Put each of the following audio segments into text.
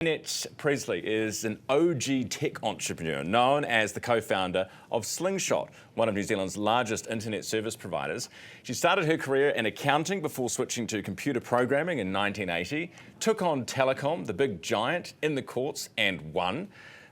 Annette Presley is an OG tech entrepreneur known as the co-founder of Slingshot, one of New Zealand's largest internet service providers. She started her career in accounting before switching to computer programming in 1980, took on telecom, the big giant, in the courts and won.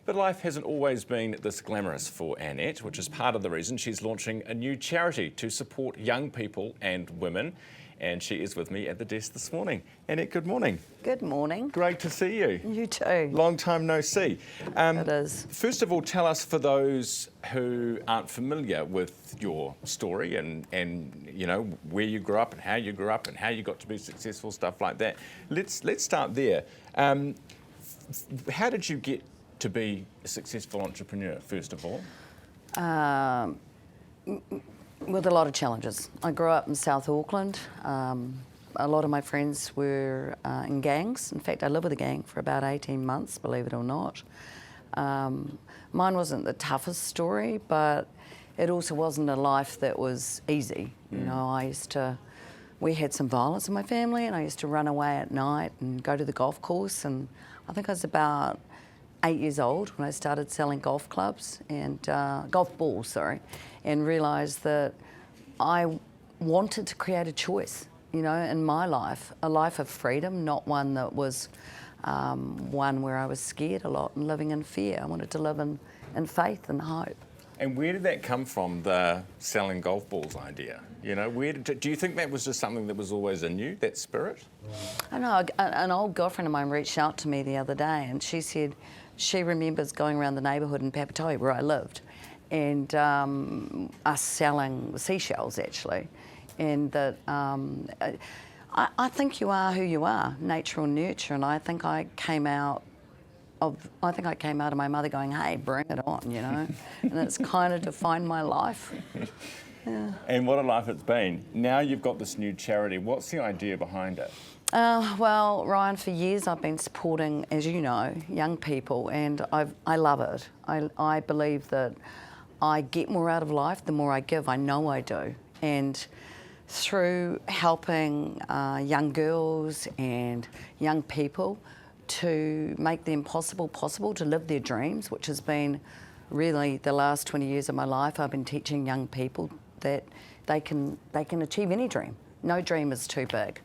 But life hasn't always been this glamorous for Annette, which is part of the reason she's launching a new charity to support young people and women. And she is with me at the desk this morning. Annette, good morning. Good morning. Great to see you. You too. Long time no see. It is. First of all, tell us, for those who aren't familiar with your story and you know, where you grew up and how you grew up and how you got to be successful, stuff like that. Let's start there. How did you get to be a successful entrepreneur, first of all? With a lot of challenges. I grew up in South Auckland. A lot of my friends were in gangs. In fact, I lived with a gang for about 18 months, believe it or not. Mine wasn't the toughest story, but it also wasn't a life that was easy. You know, we had some violence in my family, and I used to run away at night and go to the golf course, and I think I was about 8 years old when I started selling golf clubs and golf balls, and realised that I wanted to create a choice, you know, in my life, a life of freedom, not one that was one where I was scared a lot and living in fear. I wanted to live in faith and hope. And where did that come from, the selling golf balls idea? You know, do you think that was just something that was always in you, that spirit? I know, an old girlfriend of mine reached out to me the other day, and she said she remembers going around the neighbourhood in Papatoi where I lived, and us selling seashells actually, and that I think you are who you are, nature or nurture, and I think I came out of my mother going, hey, bring it on, you know, and it's kind of defined my life. Yeah. And what a life it's been. Now you've got this new charity. What's the idea behind it? Well, Ryan, for years I've been supporting, as you know, young people, and I love it. I believe that I get more out of life the more I give. I know I do. And through helping young girls and young people to make the impossible possible, to live their dreams, which has been really the last 20 years of my life, I've been teaching young people that they can achieve any dream. No dream is too big.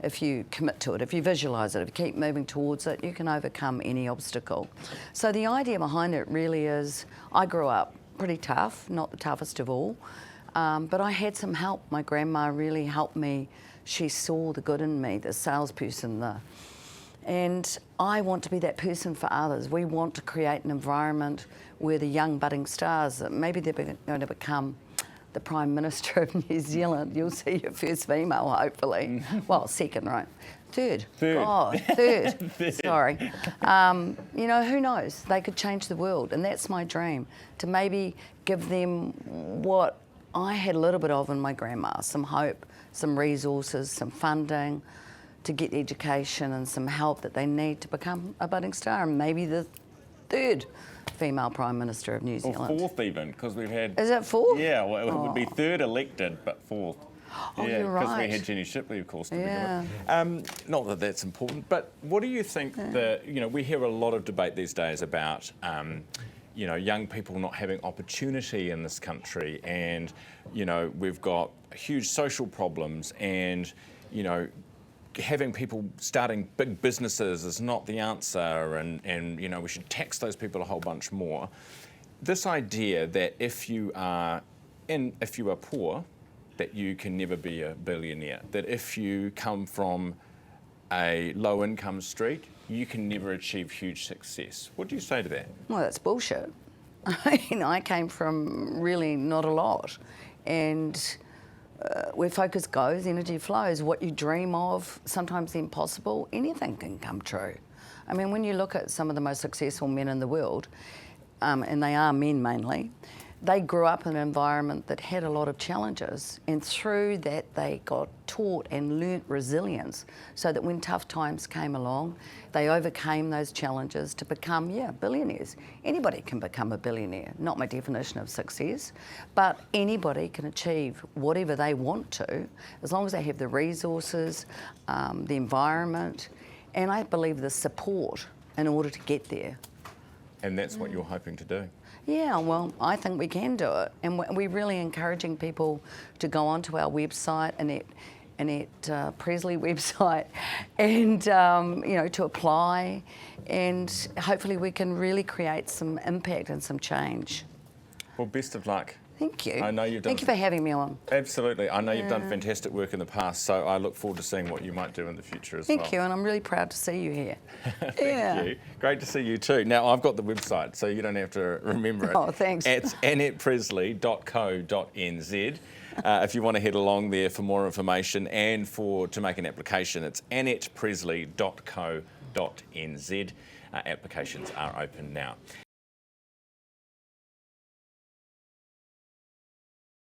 If you commit to it, if you visualise it, if you keep moving towards it, you can overcome any obstacle. So the idea behind it really is, I grew up pretty tough, not the toughest of all, but I had some help. My grandma really helped me. She saw the good in me, the salesperson, and I want to be that person for others. We want to create an environment where the young budding stars, maybe they're going to become the Prime Minister of New Zealand. You'll see your first female, hopefully. Well, second, right? Third. Oh, third. Sorry. You know, who knows? They could change the world, and that's my dream, to maybe give them what I had a little bit of in my grandma, some hope, some resources, some funding to get the education and some help that they need to become a budding star, and maybe the third female Prime Minister of New Zealand. Or fourth even, because we've had... Is it fourth? Yeah, well, it would be third elected, but fourth. Oh, yeah, you're right. Because we had Jenny Shipley, of course, to yeah. begin with. Not that that's important, but what do you think that, you know, we hear a lot of debate these days about, you know, young people not having opportunity in this country, and, you know, we've got huge social problems, and, you know, having people starting big businesses is not the answer, and you know, we should tax those people a whole bunch more. This idea that if you are poor, that you can never be a billionaire, that if you come from a low income street, you can never achieve huge success. What do you say to that? Well, that's bullshit. I mean, I came from really not a lot, and where focus goes, energy flows. What you dream of, sometimes the impossible, anything can come true. I mean, when you look at some of the most successful men in the world, and they are men mainly, they grew up in an environment that had a lot of challenges, and through that they got taught and learnt resilience, so that when tough times came along, they overcame those challenges to become, billionaires. Anybody can become a billionaire, not my definition of success, but anybody can achieve whatever they want to, as long as they have the resources, the environment, and I believe the support in order to get there. And that's what you're hoping to do. Yeah, well, I think we can do it, and we're really encouraging people to go onto our website, Annette Presley website, and to apply, and hopefully we can really create some impact and some change. Well, best of luck. Thank you. I know you've done. Thank you for having me on. Absolutely. I know you've done fantastic work in the past, so I look forward to seeing what you might do in the future as well. Thank you, and I'm really proud to see you here. Thank you. Great to see you too. Now, I've got the website, so you don't have to remember it. Oh, thanks. It's annettepresley.co.nz. If you want to head along there for more information and to make an application, it's annettepresley.co.nz. Applications are open now.